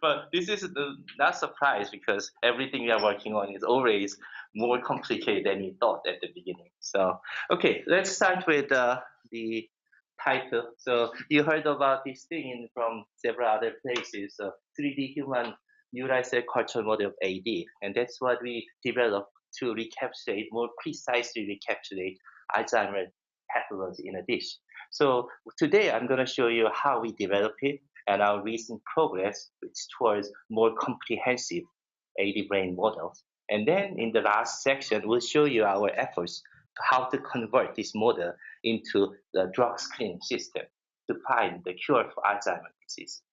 But this is not surprise because everything we are working on is always more complicated than we thought at the beginning. So, okay, let's start with the title. So you heard about this thing from several other places. So 3D human neural cell culture model of AD, and that's what we developed to recapitulate, more precisely recapitulate Alzheimer's pathology in a dish. So today I'm going to show you how we developed it and our recent progress towards more comprehensive AD brain models. And then in the last section, we'll show you our efforts how to convert this model into the drug screening system to find the cure for Alzheimer's disease.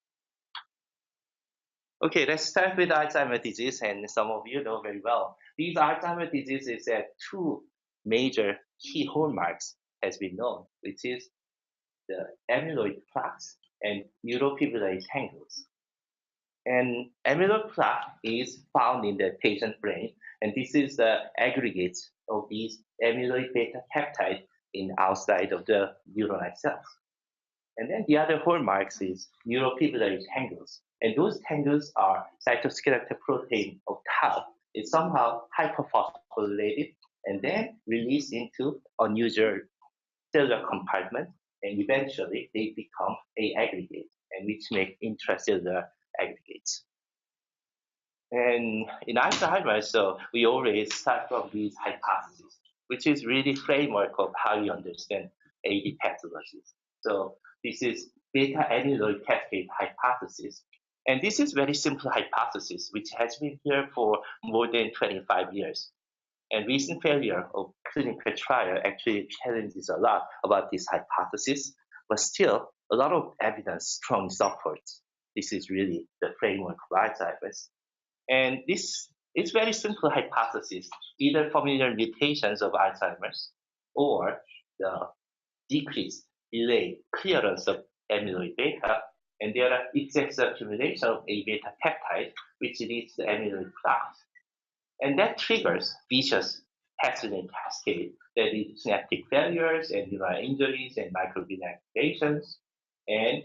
Okay, let's start with Alzheimer's disease, and some of you know very well. These Alzheimer's diseases have two major key hallmarks has been known, which is the amyloid plaques and neurofibrillary tangles. And amyloid plaque is found in the patient brain, and this is the aggregate of these amyloid beta peptide in outside of the neuronal cells. And then the other hallmarks is neurofibrillary tangles, and those tangles are cytoskeletal protein of tau. It's somehow hyperphosphorylated and then released into unusual cellular compartment, and eventually they become a aggregate, and which make intracellular aggregates. And in Alzheimer's, so we always start from these hypotheses, which is really framework of how we understand AD pathologies. So this is beta amyloid cascade hypothesis. And this is very simple hypothesis, which has been here for more than 25 years. And recent failure of clinical trial actually challenges a lot about this hypothesis, but still a lot of evidence strongly supports this is really the framework of Alzheimer's. And this is very simple hypothesis, either familial mutations of Alzheimer's or the decreased delayed clearance of amyloid beta, and there are excess accumulation of A beta peptide, which leads to amyloid plaques. And that triggers vicious pathogenic cascade that leads to synaptic failures and neural injuries and microglial activations, and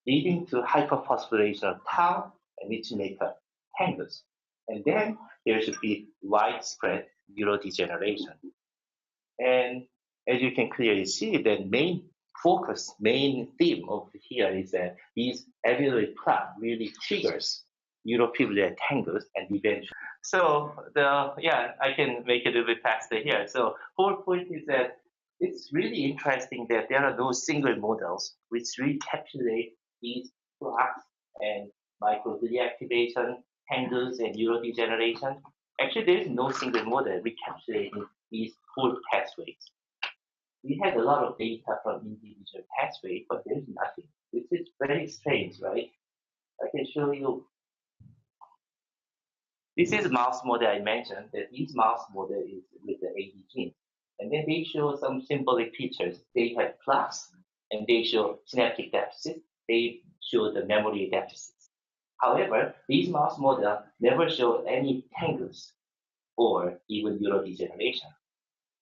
leading to hyperphosphorylation of tau, and which make up tangles. And then there should be widespread neurodegeneration. And as you can clearly see, the main theme of here is that these amyloid plaque really triggers neurofibrillary tangles and eventually. So I can make it a little bit faster here. So whole point is that it's really interesting that there are no single models which recapitulate these plaques and microglia activation, tangles, and neurodegeneration. Actually, there is no single model recapitulating these whole pathways. We had a lot of data from individual pathways, but there's nothing, which is very strange, right? I can show you. This is a mouse model I mentioned, that this mouse model is with the AD gene. And then they show some symbolic features. They have plaques, and they show synaptic deficit. They show the memory deficits. However, these mouse models never show any tangles or even neurodegeneration.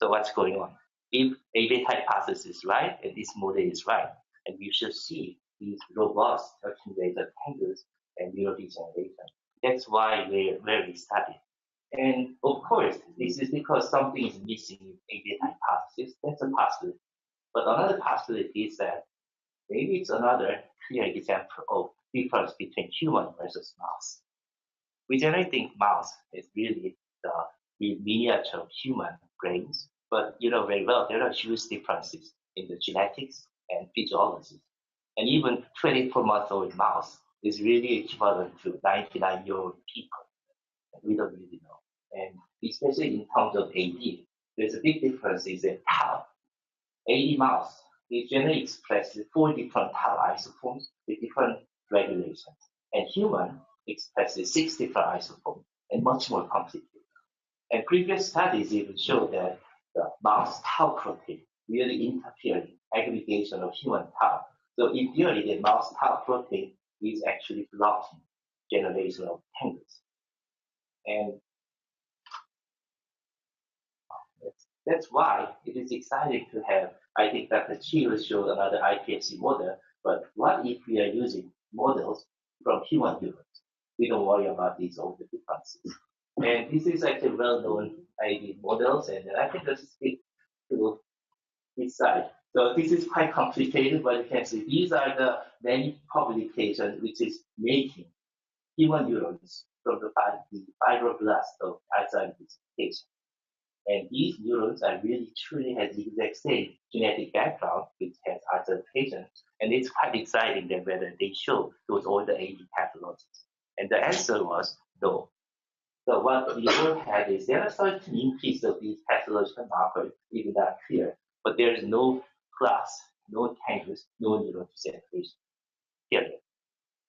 So what's going on? If A-beta hypothesis is right, and this model is right, and you should see these robust accumulated tangles and neurodegeneration. That's why where we study. And of course, this is because something is missing in A-beta hypothesis. That's a possibility. But another possibility is that maybe it's another clear example of difference between human versus mouse. We generally think mouse is really the miniature of human brains, but you know very well there are huge differences in the genetics and physiology. And even 24-month-old mouse is really equivalent to 99-year-old people. We don't really know. And especially in terms of AD, there's a big difference is that tau. AD mouse, it generally expresses 4 different tau isoforms with different regulations. And human expresses 6 different isoforms and much more complicated. And previous studies even show that the mouse tau protein really interferes in aggregation of human tau. So in theory, the mouse tau protein is actually blocking generation of tangles. And that's why it is exciting to have, I think Dr. Chi will show another iPSC model, but what if we are using models from human neurons? we don't worry about these all the differences. And this is actually well-known ID models, and I think let's skip to this side. So this is quite complicated, but you can see these are the many publications which is making human neurons from the fibroblast of Alzheimer's patient. And these neurons are really truly has the exact same genetic background which has Alzheimer's patients, and it's quite exciting that whether they show those all the AD pathologies. And the answer was no. So what we all had is there are certain increase of these pathological markers, even not clear, but there is no class, no tangles, no neuron separation. Period.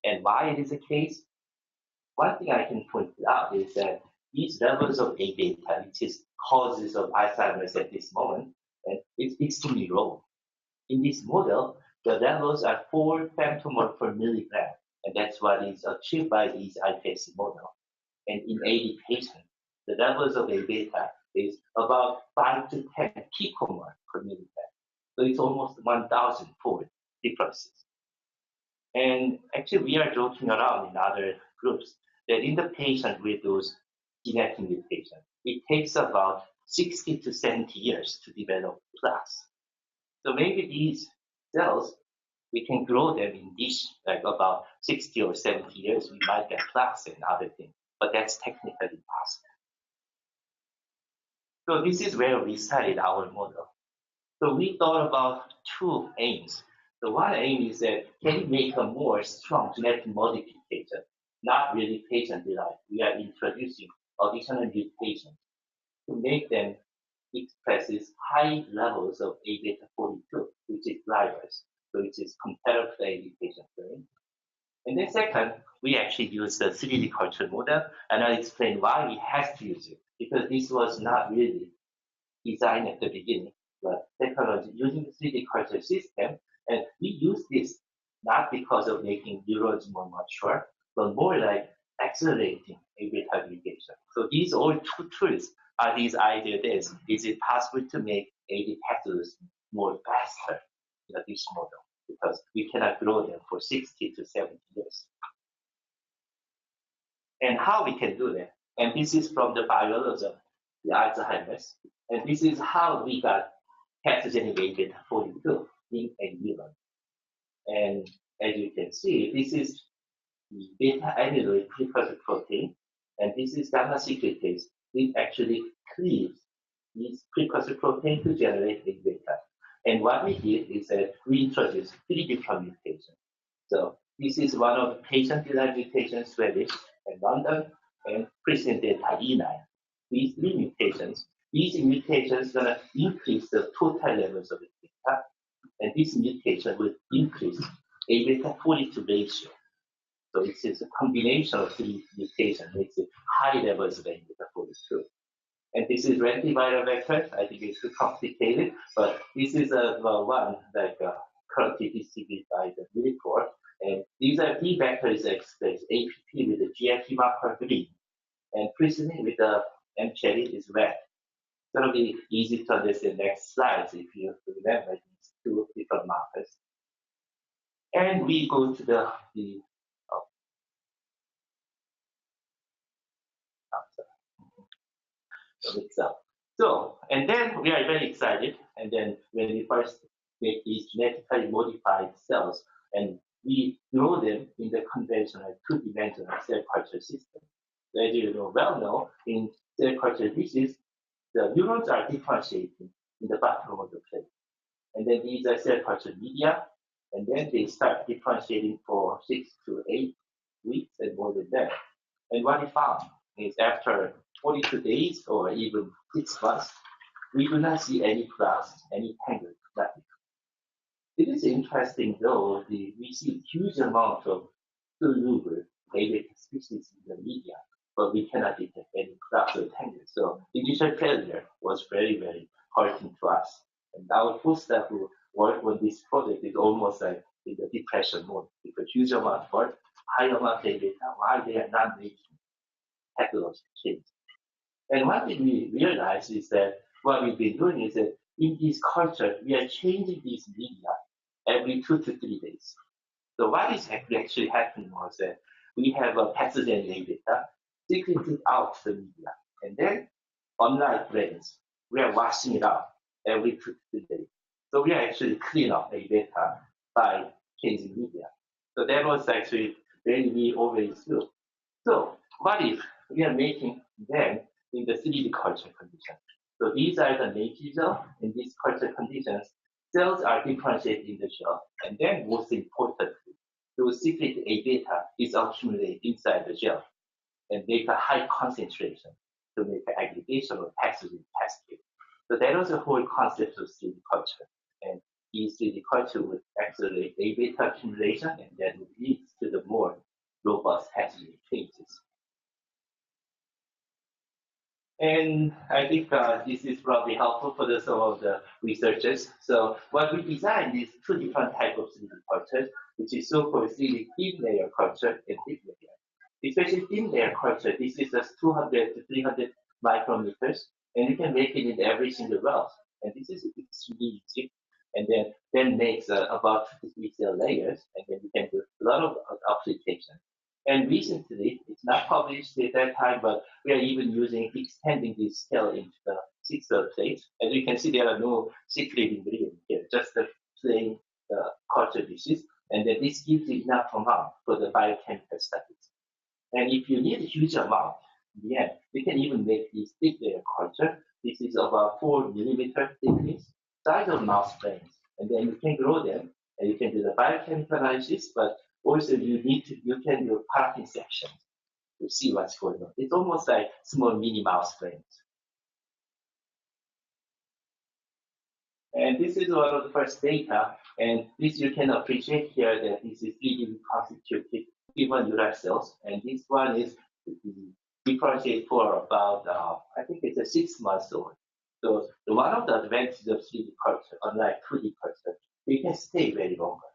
And why it is the case? One thing I can point out is that these levels of A beta, which is causes of Alzheimer's at this moment, and it's extremely low. In this model, the levels are 4 femtomole per milligram, and that's what is achieved by these iPSC model. And in AD patients, the levels of A beta is about 5 to 10 picomole per milligram. So it's almost 1,000-fold differences. And actually, we are joking around in other groups that in the patient with those genetic mutations, it takes about 60 to 70 years to develop plaques. So maybe these cells, we can grow them in dish, like about 60 or 70 years, we might get plaques and other things, but that's technically impossible. So this is where we started our model. So we thought about two aims. The one aim is that can we make a more strong genetic modification, not really patient-derived. We are introducing additional mutations to make them expresses high levels of A beta 42, which is drivers, so which is comparable to AD patient brain. And then second, we actually use the 3D culture model, and I'll explain why we have to use it, because this was not really designed at the beginning, but technology using the 3D culture system, and we use this not because of making neurons more mature, but more like accelerating A beta aggregation. So these all two tools are these ideas. Is it possible to make AD pathology more faster in this model? Because we cannot grow them for 60 to 70 years. And how we can do that? And this is from the biology of the Alzheimer's. And this is how we got pathogenic A beta 42 in a neuron. And as you can see, this is the beta amyloid precursor protein, and this is gamma secretase. It actually cleaves these precursor protein to generate A beta. And what we did is that we introduced 3 different mutations. So this is one of the patient-derived mutations, Swedish and London, and Christian delta E9. These 3 mutations, gonna increase the total levels of A beta, and this mutation will increase A beta 42 ratio. So it is a combination of 3 mutations, makes it high levels of A beta 42. And this is lentiviral vector. I think it's too complicated, but this is one like currently distributed by the report. And these are P vectors expressed APP with the GFP marker green, and presenting with the M cherry is red. It's going to be easy to understand next slides if you remember these 2 different markers. And we go to the So, and then we are very excited. And then when we first make these genetically modified cells, and we grow them in the conventional 2-dimensional cell culture system. So as you know, in cell culture dishes, the neurons are differentiating in the bottom of the plate. And then these are cell culture media, and then they start differentiating for 6 to 8 weeks and more than that. And what we found is after 42 days or even 6 months, we do not see any plaques, any tangles, nothing. It is interesting though, we see huge amount of soluble A beta species in the media, but we cannot detect any plaques or tangles. So initial failure was very, very hurting to us. And our postdoc who work on this project is almost like in the depression mode, because huge amount of work, high amount of A beta, why they are not making pathological change. And one thing we realized is that what we've been doing is that in this culture, we are changing these media every 2 to 3 days. So what is actually happening was that we have a pathogenic A-beta secreted out the media. And then, unlike brains, we are washing it out every 2 to 3 days. So we are actually clean up A-beta by changing media. So that was actually very we always do. So what if we are making them in the 3D culture condition? So these are the native cells. In these culture conditions, cells are differentiated in the shell. And then most importantly, those secret A-beta is accumulated inside the gel and make a high concentration to make an aggregation or pathogen cascade. So that was the whole concept of 3D culture. And these 3D culture would accelerate A-beta accumulation, and that would lead to the more robust pathogen changes. And I think this is probably helpful for some of the researchers. So what we designed is 2 different types of 3D cultures, which is so-called 3D thin layer culture and thick layer. Especially thin layer culture, this is just 200 to 300 micrometers, and you can make it in every single well. And this is extremely easy. And then makes about 53 cell layers, and then you can do a lot of applications. And recently, it's not published at that time, but we are even extending this scale into the 6 cell plates. As you can see, there are no secret ingredients here, just the plain culture dishes. And then this gives you enough amount for the biochemical studies. And if you need a huge amount, in the end, you can even make this thick layer culture. This is about 4 millimeter thickness, size of mouse brains. And then you can grow them, and you can do the biochemical analysis, but also you can do parking sections to see what's going on. It's almost like small mini mouse brains. And this is one of the first data, and this you can appreciate here that this is 3D reconstituted human neural cells, and this one is differentiated for about, I think it's a 6 months old. So one of the advantages of 3D culture, unlike 2D culture, they can stay very longer.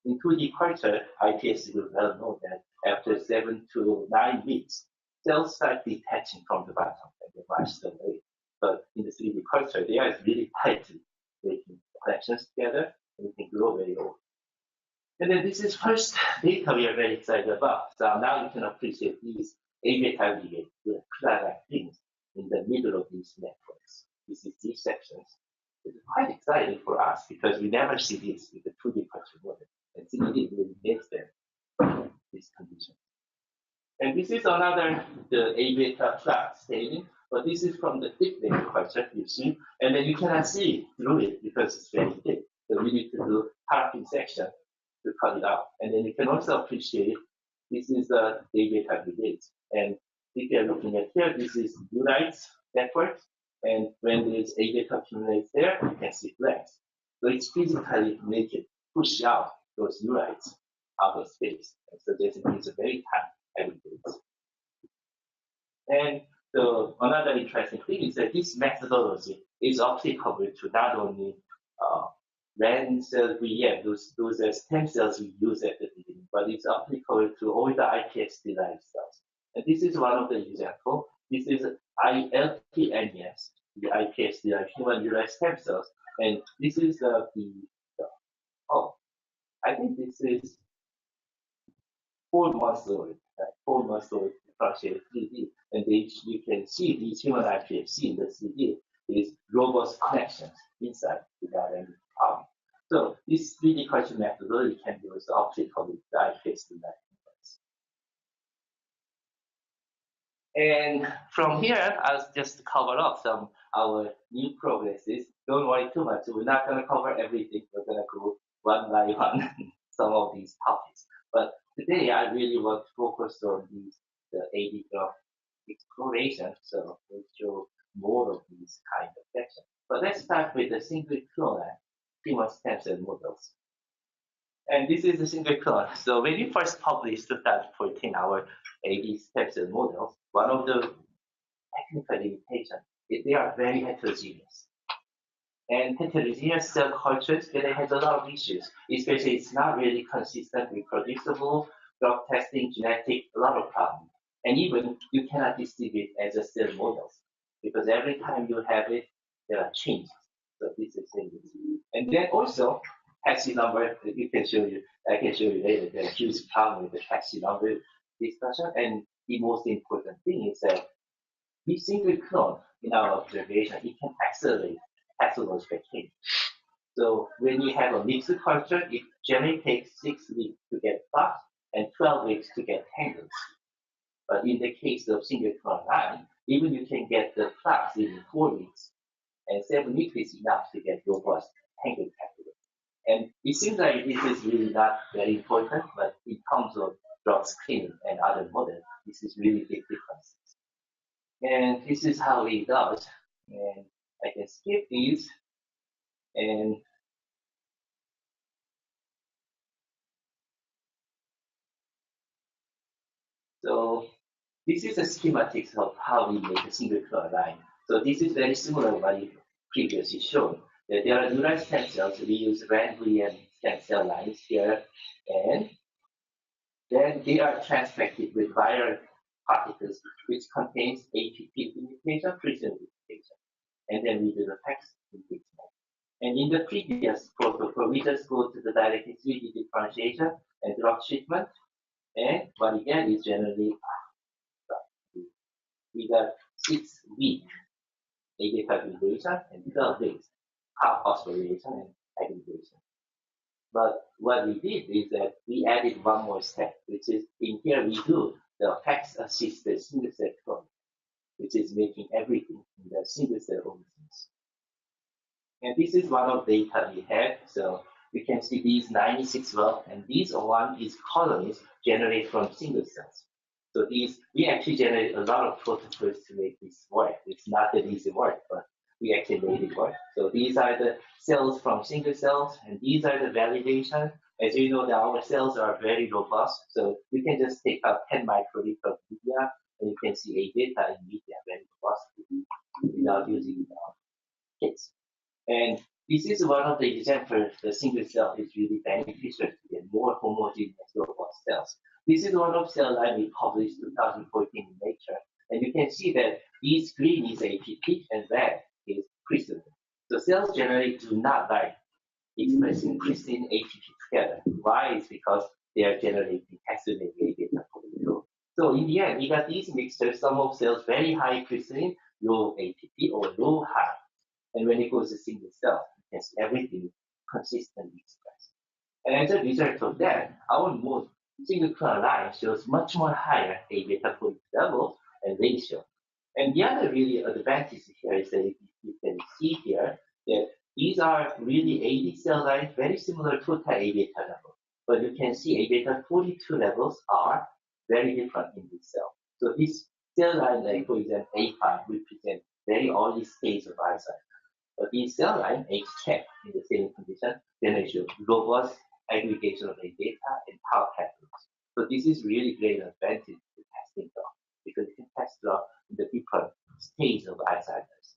In 2D culture, IPS is well known that after 7 to 9 weeks, cells start detaching from the bottom and they wash away. But in the 3D culture, they are really tightly making connections together and they can grow very old. And then this is first data we are very excited about. So now you can appreciate these A-beta aggregate like things in the middle of these networks. This is these sections. It's quite exciting for us because we never see this with the 2D culture model. And 3D really makes them this condition. And this is another the A-beta flat staining, but this is from the thick layer culture, you see, and then you cannot see through it because it's very thick. So we need to do parking section to cut it out. And then you can also appreciate this is the A-beta aggregate. And if you're looking at here, this is neurites network. And when there's A-beta accumulates there, you can see flags. So it's physically make it push out those neurites out of space. And so this is a very tight aggregate. And so another interesting thing is that this methodology is applicable to not only red cells we have, those are stem cells we use at the beginning, but it's applicable to all the iPS-derived cells. And this is one of the examples. This is LPNES, the iPS-derived human derived stem cells. And this is I think this is 4 months old, 4 months old differentiated 3D. And you can see these human iPSC in the 3D is robust connections inside without any problem. So this 3D culture methodology can be also applicable to the iPS-derived. And from here, I'll just cover up some our new progresses. Don't worry too much. We're not going to cover everything. We're going to go one by one some of these topics. But today, I really want to focus on the AD exploration. So we'll show more of these kind of sections. But let's start with the single-clonal human stem cell models. And this is the single-clonal. So when we first published 2014 our AD stem cell models, one of the technical limitations is they are very heterogeneous. And heterogeneous cell cultures, they have a lot of issues, especially it's not really consistent, reproducible, drug testing, genetic, a lot of problems. And even you cannot distribute as a cell models because every time you have it, there are changes. So this is thing. And then also, taxi number, I can show you later, there's a huge problem with the taxi number. discussion. And the most important thing is that this single clone, in our observation, it can accelerate pathological change. So when you have a mixed culture, it generally takes 6 weeks to get plaques and 12 weeks to get tangles. But in the case of single-clonal line, even you can get the plaques within 4 weeks, and 7 weeks is enough to get robust tangle pathway. And it seems like this is really not very important, but in terms of drug screening and other models, this is really big differences. And this is how it does. And I can skip these. And so this is a schematics of how we make a single clonal line. So this is very similar to what you previously showed. That there are neural stem cells. We use Ranvian stem cell lines here, and then they are transfected with viral particles, which contains APP mutation, prison mutation, and then we do the PEX enrichment. And in the previous protocol, we just go to the direct 3D differentiation and drug treatment, and what we get is generally we got 6 week AD aggregation and 12 days half phosphorylation and aggregation. But what we did is that we added one more step, which is in here we do the PEX assisted single cell clone, which is making everything in the single cell organisms. And this is one of the data we have. So we can see these 96 well, and these one is colonies generated from single cells. So these, we actually generate a lot of protocols to make this work. It's not that easy work, but we actually made it work. So these are the cells from single cells, and these are the validation. As you know, our cells are very robust. So we can just take out 10 microliter of media, and you can see A beta in media very robust without using kits. And this is one of the examples. The single cell is really beneficial to get more homogeneous robust cells. This is one of cell line we published 2014 in Nature, and you can see that these green is APP and red is pristine. So cells generally do not like expressing pristine APP together. Why? Is because they are generating accelerated APP. So in the end, we got these mixtures, some of cells very high pristine, low APP, or low high. And when it goes to single cell, you can see everything consistently expressed. And as a result of that, our most single clonal line shows much more higher A beta level and ratio. And the other really advantage here is that you can see here that these are really AD cell lines, very similar to total A beta level. But you can see A beta 42 levels are very different in this cell. So this cell line, like for example, A5 represents very early stage of Alzheimer's. But these cell line H10 in the same condition, then they show robust aggregation of A beta and tau patterns. So this is really great advantage to testing drug, because you can test drug in the different stages of Alzheimer's.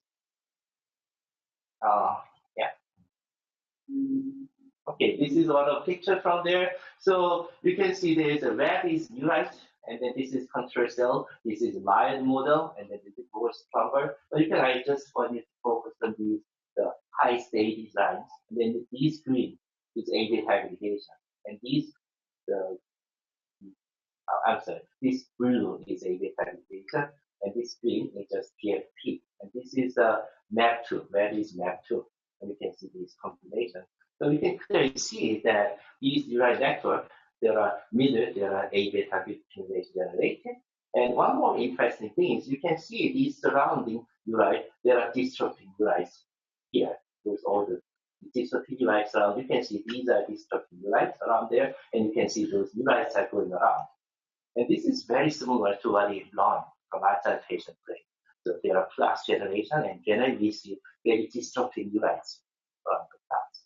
Yeah. Okay, this is one of picture from there. So you can see there is a red is neurite, and then this is control cell. This is mild model, and then this is more stronger. But you can, I just want you to focus on these the high stage lines, and then these green is A beta aggregation, and these this blue is A beta aggregation, and this green is just PFP, and this is MAP2. Red is MAP2, and we can see this combination. So we can clearly see that these neural network, there are A beta accumulation generated. And one more interesting thing is you can see these surrounding neurons, there are dystrophin neurons here. Those all the dystrophin neurons around. You can see these are dystrophin neurons around there, and you can see those neurons are going around. And this is very similar to what we learned from Alzheimer's patient brain. So there are plaque generation, and generally we see very dystrophin neurons around the plaques.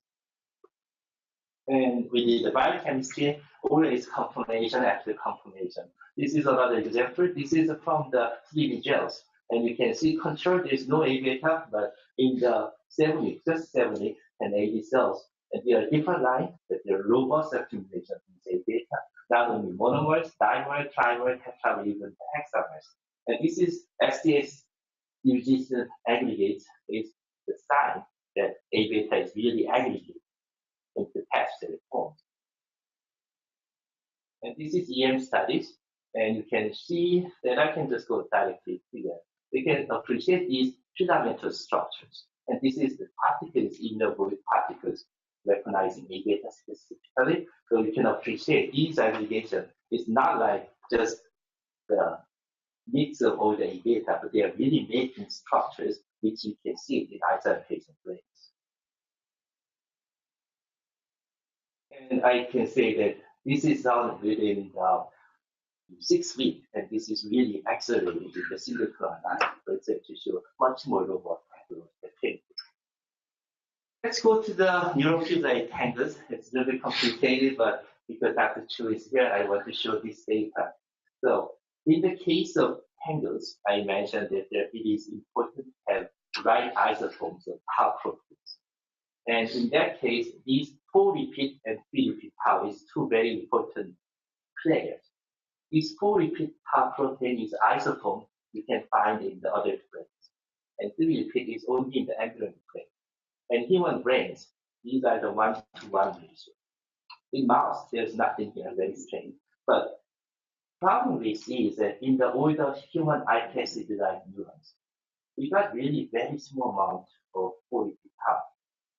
And we did the biochemistry, always confirmation after confirmation. This is another example. This is from the 3D gels. And you can see control, there's no A beta, but in the 7 weeks, just 7 weeks, and AD cells, and there are different lines, but there are robust accumulation of A beta, not only monomers, dimers, trimers, tetramers, even hexamers. And this is SDS resistant aggregates is the sign that A beta is really aggregated into patch cell forms. And this is EM studies. And you can see that I can just go directly here. We can appreciate these fundamental structures. And this is the particles, immunovoid particles, recognizing A beta specifically. So you can appreciate these aggregations. It's not like just the mix of all the A beta, but they are really making structures which you can see in Alzheimer's patient brains. And I can say that this is done within 6 weeks, and this is really accelerated in the single-clonal research to show much more robust pathology. Let's go to the neurophysiologic tangles. It's a little bit complicated, but because Dr. Chu is here, I want to show this data. So in the case of tangles, I mentioned that it is important to have right isotopes of tau proteins. And in that case, these 4-repeat and 3-repeat tau is two very important players. This 4-repeat tau protein is isoform you can find in the other brains. And 3-repeat is only in the ambulatory brain. And human brains, these are the 1-to-1 ratio. In mouse, there's nothing here, very strange. But problem we see is that in the older human iPS-derived neurons, we got really very small amount of 4-repeat tau.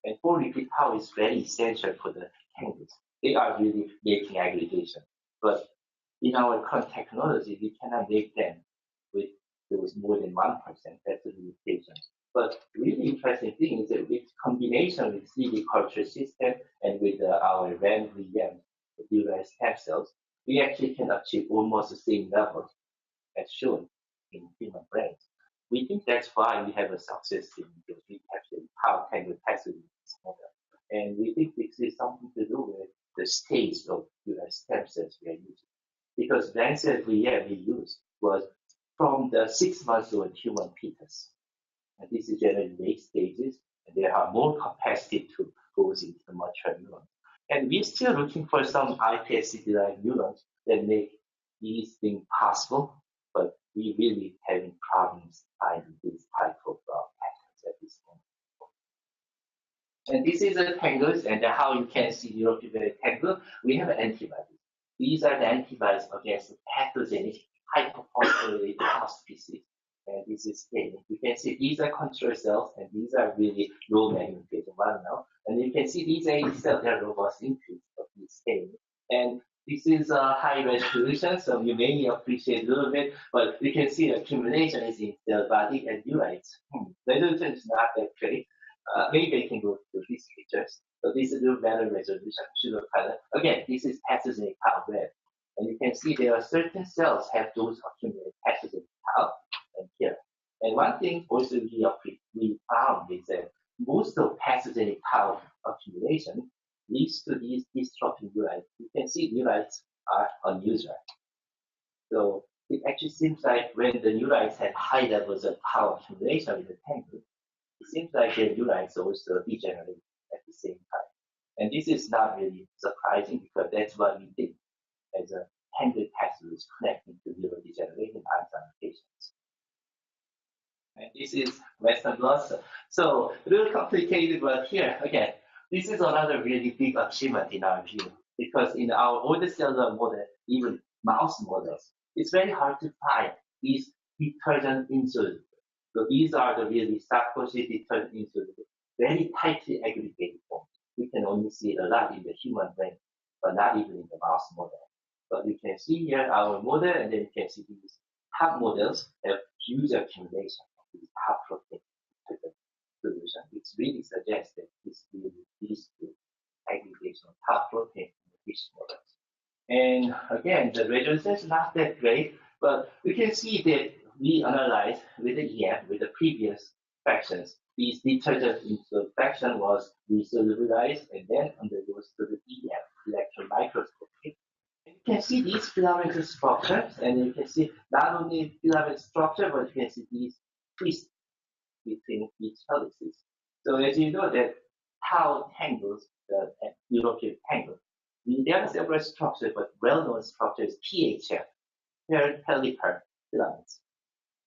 And 4-repeat tau is very essential for the tangles. They are really making aggregation. But in our current technology, we cannot make them with those more than 1%. That's the limitation. But really interesting thing is that with combination with 3D culture system and with our RAM-VM, the neural stem cells, we actually can achieve almost the same levels as shown in human brains. We think that's why we have a success in the recapturing tau tangle pathway in this model. And we think this is something to do with the stage of neural stem cells we are using. Because the answer we used was from the 6 months old human fetus. And this is generally late stages, and they have more capacity to go into the mature neurons. And we're still looking for some iPS-derived neurons that make these things possible, but we really having problems finding this type of patterns at this point. And this is the tangles, and how you can see neurophysiologic tangle. We have antibodies. These are the antibodies against the pathogenic hyperphosphorylated tau species. And this is staining. You can see these are control cells, and these are really low magnification right now. And you can see these AD cells are robust increase of this staining. And this is a high resolution, so you may appreciate a little bit, but you can see the accumulation is in the body and neurites. Resolution is not that great. Maybe I can go to these pictures. So this is a little better resolution, sugar color. Again, this is pathogenic tau red. And you can see there are certain cells have those accumulated pathogenic tau. And here. And one thing also we found is that most of pathogenic tau accumulation leads to these dystrophic neurites. You can see neurites are unusual. So it actually seems like when the neurites have high levels of tau accumulation in the tangle, it seems like the neurites also degenerate at the same time. And this is not really surprising because that's what we think as a tangle pathway is connecting to neurodegeneration in Alzheimer's patients. And this is Western blot. So a little complicated, but here again, this is another really big achievement in our view, because in our older cellular model, even mouse models, it's very hard to find these detergent insoluble. So these are the really Sarkozy detergent insoluble, very tightly aggregated forms. We can only see a lot in the human brain, but not even in the mouse model. But you can see here our model, and then you can see these top models have huge accumulation of these top protein solution, which really suggests that this really leads to aggregation of top protein in the fish models. And again, the resolution is not that great, but we can see that we analyze with the EM, with the previous fractions. These detergent into fraction was resolubilized and then undergoes to the EM, electron microscopy. And you can see these filament structures, and you can see not only filament structure, but you can see these twists between each helices. So as you know that tau tangles, the European tangle, there are several structures, but well-known structure is PHF, paired helical filaments.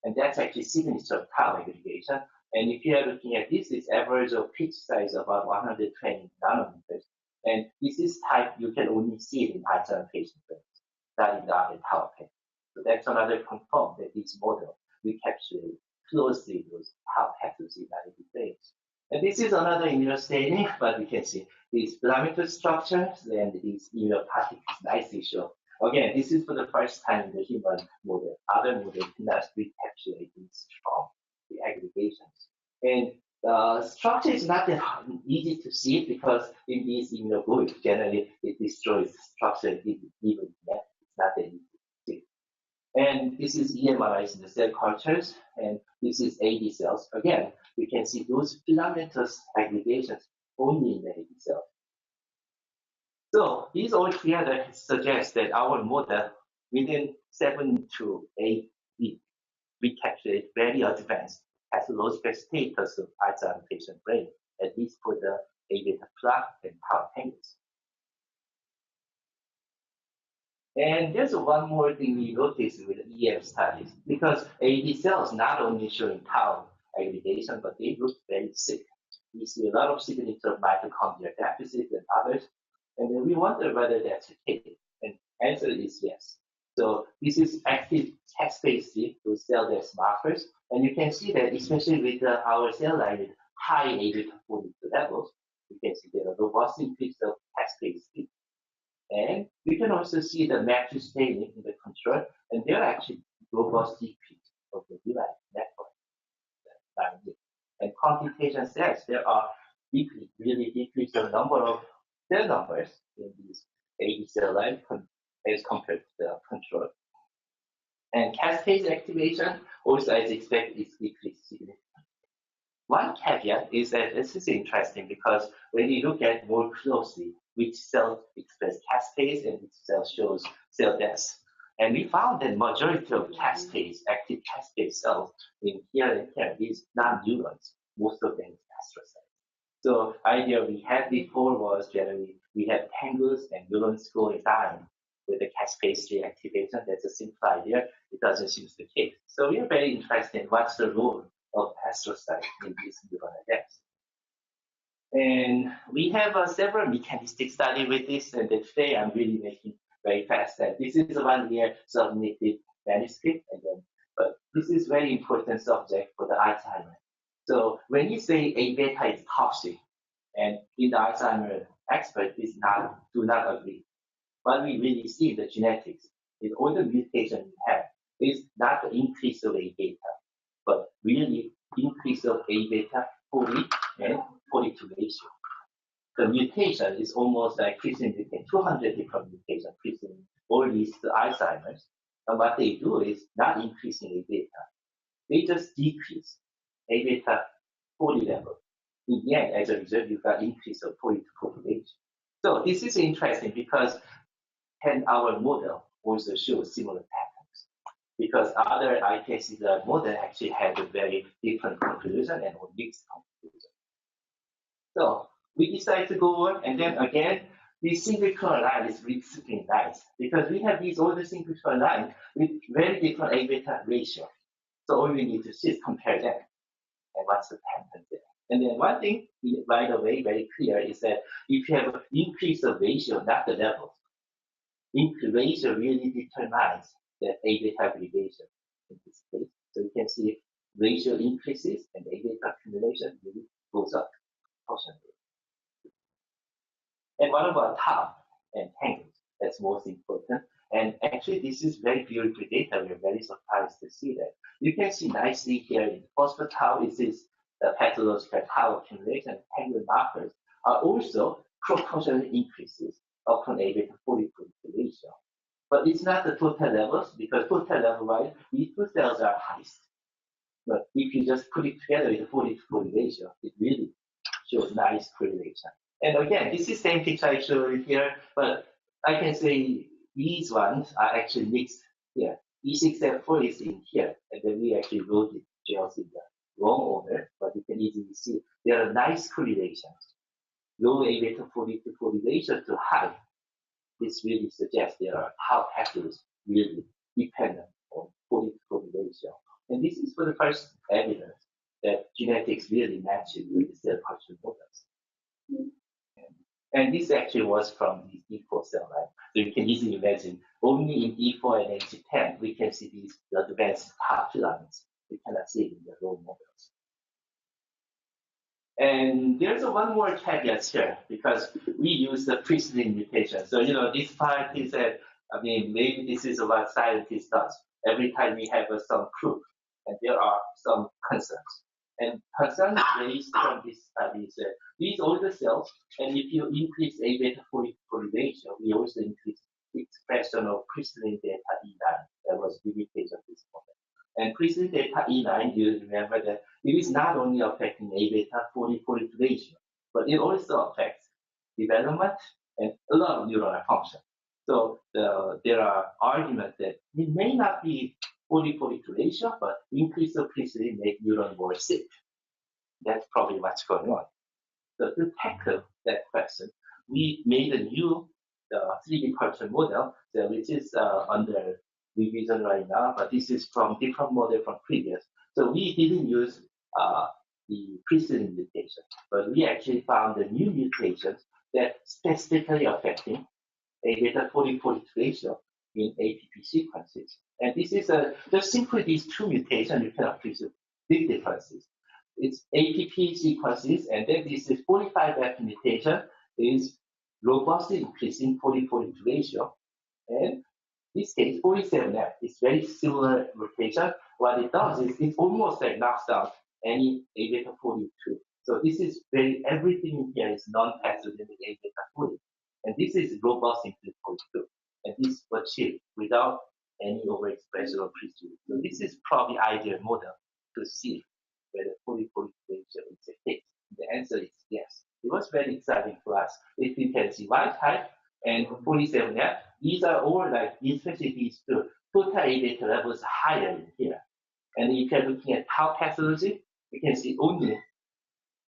And that's actually signature of tau aggregation. And if you are looking at this, it's average of pitch size about 120 nanometers. And this is type you can only see it in Alzheimer's patient brains, not in the other tau pair. So that's another confirm that this model recaptures closely those tau pathology things. And this is another immunostaining, but we can see these parameter structures and these immunoparticles nicely show. Again, this is for the first time in the human model. Other models cannot recapture these strong aggregations. And the structure is not that easy to see because in these immunoglyphs, generally it destroys the structure even yet. It's not that easy to see. And this is EMRIs in the cell cultures, and this is AD cells. Again, we can see those filamentous aggregations only in the AD cells. So these all together suggest that our model within 7 to 8 weeks recaptured very advanced pathological status of Alzheimer's patient brain, at least for the A-beta plaque and tau tangles. And there's one more thing we noticed with the EM studies, because AD cells not only showing tau aggregation, but they look very sick. We see a lot of signature of mitochondrial deficit and others, and then we wonder whether that's the case. And answer is yes. So this is active caspase, those cell death markers, and you can see that especially with our cell line with high A-beta-42 levels, you can see there are robust increase of caspase. And we can also see the matrix staining in the control, and they're actually robust decrease of the derived network. And quantitation says there are really decrease the number of cell numbers in these AD cell lines as compared to the control. And caspase activation also, as expected, is decreased significantly. One caveat is that this is interesting because when you look at more closely which cell express caspase and which cell shows cell death, and we found that majority of caspase, active caspase cells in here and here is non-neurons, most of them astrocytes. So idea we had before was generally we have tangles and neurons going down with the caspase reactivation. That's a simple idea. It doesn't seem the case. So we are very interested in what's the role of astrocytes in this neuronal death. And we have several mechanistic study with this, and today I'm really making very fast. And this is the one we have submitted manuscript, and then, but this is very important subject for the Alzheimer. So when you say A-beta is toxic, and in the Alzheimer expert do not agree. What we really see in the genetics is all the mutation we have is not the increase of A-beta, but really increase of A-beta 40 and 42 ratio. The mutation is almost like prison mutation, 200 different mutations prison all these Alzheimer's. And what they do is not increasing A-beta. They just decrease A-beta 40 level. In the end, as a result, you've got increase of 40 to 40 ratio. So this is interesting because our model also shows similar patterns. Because other iPSC model actually had a very different conclusion and mixed conclusion. So we decided to go on, and then again, this single-clonal line is really super nice because we have these older single-clonal lines with very different A-beta ratio. So all we need to see is compare them and what's the pattern there. And then one thing, by the way, very clear is that if you have an increase of ratio, not the levels, increase ratio really determines the A-beta aggregation in this case. So you can see ratio increases and A-beta accumulation really goes up proportionally. And what about tau and tangles? That's most important. And actually, this is very beautiful data. We're very surprised to see that. You can see nicely here in phospho-tau, this is the pathological tau accumulation, tangle markers are also proportional increases upon A-beta 40 ratio. But it's not the total levels because total level wise, these two cells are highest. But if you just put it together with the 40 to 40 ratio, it really shows nice correlation. And again, this is the same picture I showed you here, but I can say these ones are actually mixed here. E6F4 is in here, and then we actually wrote the gels in the wrong order, but you can easily see there are nice correlations. Low A-beta 40 to 40 ratio to high. This really suggests there are tau pathways really dependent on 40 to 40 ratio. And this is for the first evidence that genetics really matches with the cell culture models. And this actually was from the E4 cell line. So you can easily imagine only in E4 and NG10 we can see these advanced PAR filaments. We cannot see it in the role models. And there's one more caveat here because we use the preceding mutation. So this part is that maybe this is what scientists does. Every time we have some proof, and there are some concerns. And concerns raised from this study is that these older cells, and if you increase A beta 40 ratio, we also increase the expression of preceding delta E9. That was the mutation of this moment. And preceding delta E9, you remember that it is not only affecting A beta 40 ratio, but it also affects development and a lot of neuronal function. So there are arguments that it may not be 40-40 ratio, but increase of preceding make neuron more sick. That's probably what's going on. So to tackle that question, we made a new 3D culture model, which is under revision right now, but this is from different model from previous. So we didn't use the preceding mutation, but we actually found the new mutations that specifically affecting A beta 40-40 ratio in APP sequences. And this is just simply these two mutations, you can appreciate big differences. It's APP sequences, and then this is 45F mutation is robustly increasing 40-40 ratio. And this case, 47F is very similar mutation. What it does is it almost like knocks down any A beta 42. So this is everything here is non-pathogenic A beta 40. And this is robust in 42. And this was achieved without any overexpression of preceding. So this is probably ideal model to see whether 40-40 ratio is a hit. The answer is yes. It was very exciting for us. If you can see wild type and 47F, these are all like, especially these two, total A beta levels higher in here. And if you're looking at tau pathology, you can see only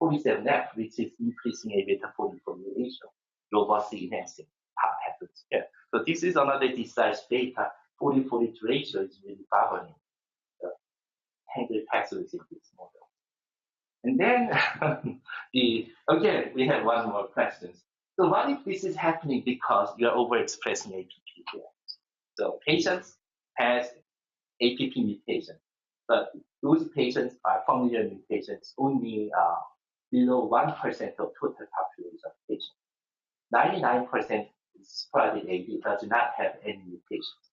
47F, which is increasing A beta 40-40 ratio, robustly enhancing tau pathology. Yeah. So this is another decisive data. 40-40 ratio is really governing the tangle pathology in this model. And then, again, we have one more question. So what if this is happening because you're overexpressing APP here? So patients has APP mutation, but those patients are familiar mutations only below 1% of total population of patients. 99% sporadic AD does not have any mutations.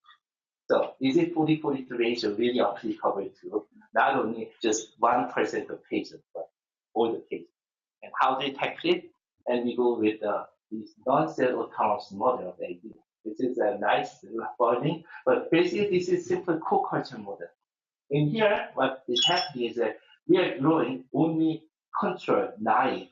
So is it 40-40 ratio really applicable to not only just 1% of patients, but all the patients? And how do you tackle it? And we go with this non-cell autonomous model of AD. This is a nice wording, but basically this is simple co-culture model. In here, what is happening is that we are growing only controlled naive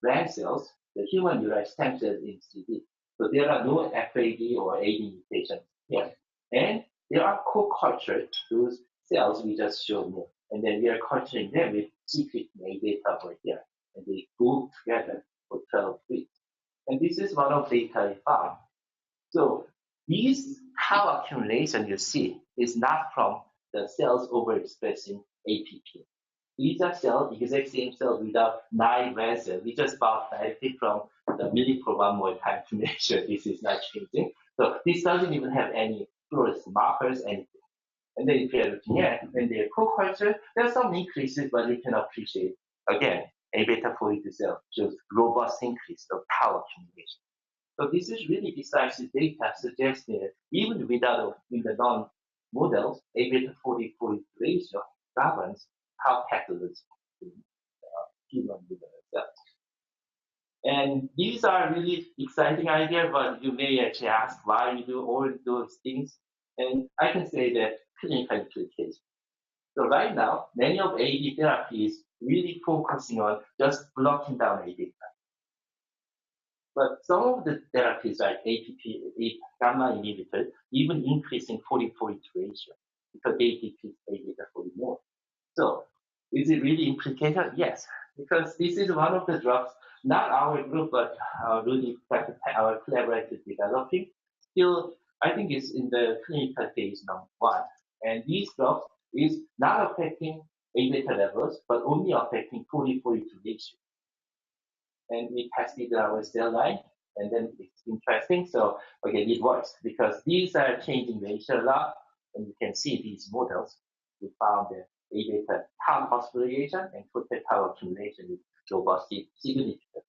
ram cells, the human derived stem cells in CD. So there are no FAD or AD mutations here. And there are co-cultured, those cells we just showed you. And then we are culturing them with secret data over here. And they go together for 12 weeks. And this is one of the data we found. So these tau accumulation you see is not from the cells overexpressing APP. These are cells, exact same cells without naive ram cells. We just found directly from the millipore one more time to make sure this is not changing. So this doesn't even have any fluorescence markers, anything. And then if you're looking at when they're co-culture, there's some increases, but you can appreciate, again, A beta 42 cell shows robust increase of tau accumulation. So this is really decisive data suggesting that even without in the non-models, A beta 40 ratio governs tau pathology in human liver cells. And these are really exciting ideas, but you may actually ask why you do all those things. And I can say that clinical implication. So right now, many of AD therapies really focusing on just blocking down AD. But some of the therapies like APP, gamma inhibitor, even increasing 40-40 ratio because APP is A beta 40 more. So is it really implication? Yes, because this is one of the drugs, not our group, but really our collaborative developing. Still, I think it's in the clinical phase #1. And these drugs is not affecting A beta levels, but only affecting 40-40 ratio. and we tested our cell line, and then it's interesting. So again, it works because these are changing ratio a lot, and you can see these models. We found the A-beta tau phosphorylation and total tau accumulation with robust significant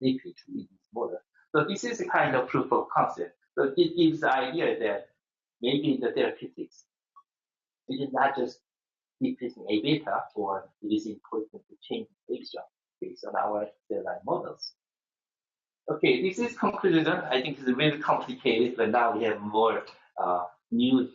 decrease in this model. So this is a kind of proof of concept. So it gives the idea that maybe in the therapeutics, it is not just decreasing A-beta, or it is important to change extra based on our cell line models. Okay, this is conclusion. I think it's really complicated, but now we have more new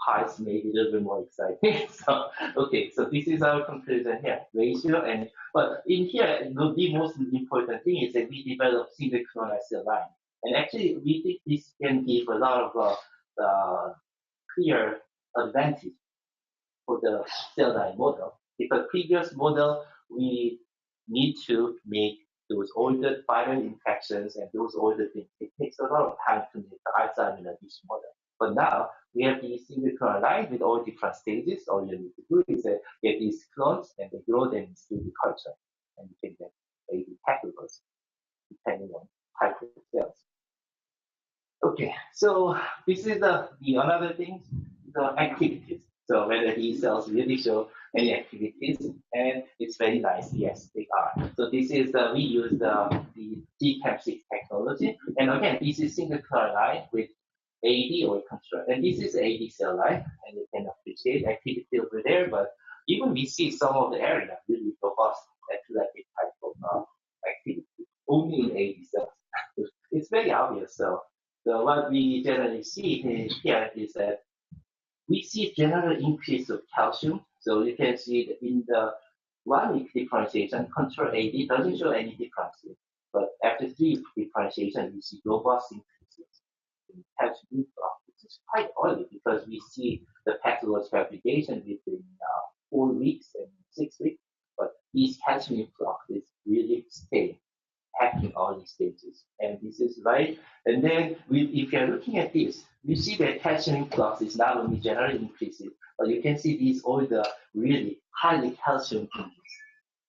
parts, maybe a little bit more exciting. So, okay, so this is our conclusion here, ratio. But in here, the most important thing is that we develop single-clonal cell line. And actually, we think this can give a lot of clear advantage for the cell line model. Because previous model, we need to make those older viral infections and those older things. It takes a lot of time to make the Alzheimer's disease model. But now we have these single-clonal lines with all different stages. All you need to do is get these clones and they grow them in 3D culture, and you can get AD pathology depending on type of cells. Okay, so this is the another thing, the activities. So whether these cells really show any activities, and it's very nice. Yes, they are. So this is we use the GCAM6 technology, and again, this is single-clonal line with AD or control, and this is AD cell line, and you can appreciate activity over there. But even we see some of the area really robust epileptic type of activity only in AD cells. It's very obvious. So what we generally see here is that we see general increase of calcium. So you can see that in the 1 week differentiation, control AD doesn't show any differences. But after 3 differentiation, we see robust increases in calcium influx, which is quite early because we see the pathological aggregation within 4 weeks and 6 weeks. But these calcium influx is really staying in early stages, and this is right. And then if you're looking at this, you see that calcium influx is not only generally increasing, but you can see these all the really highly calcium changes.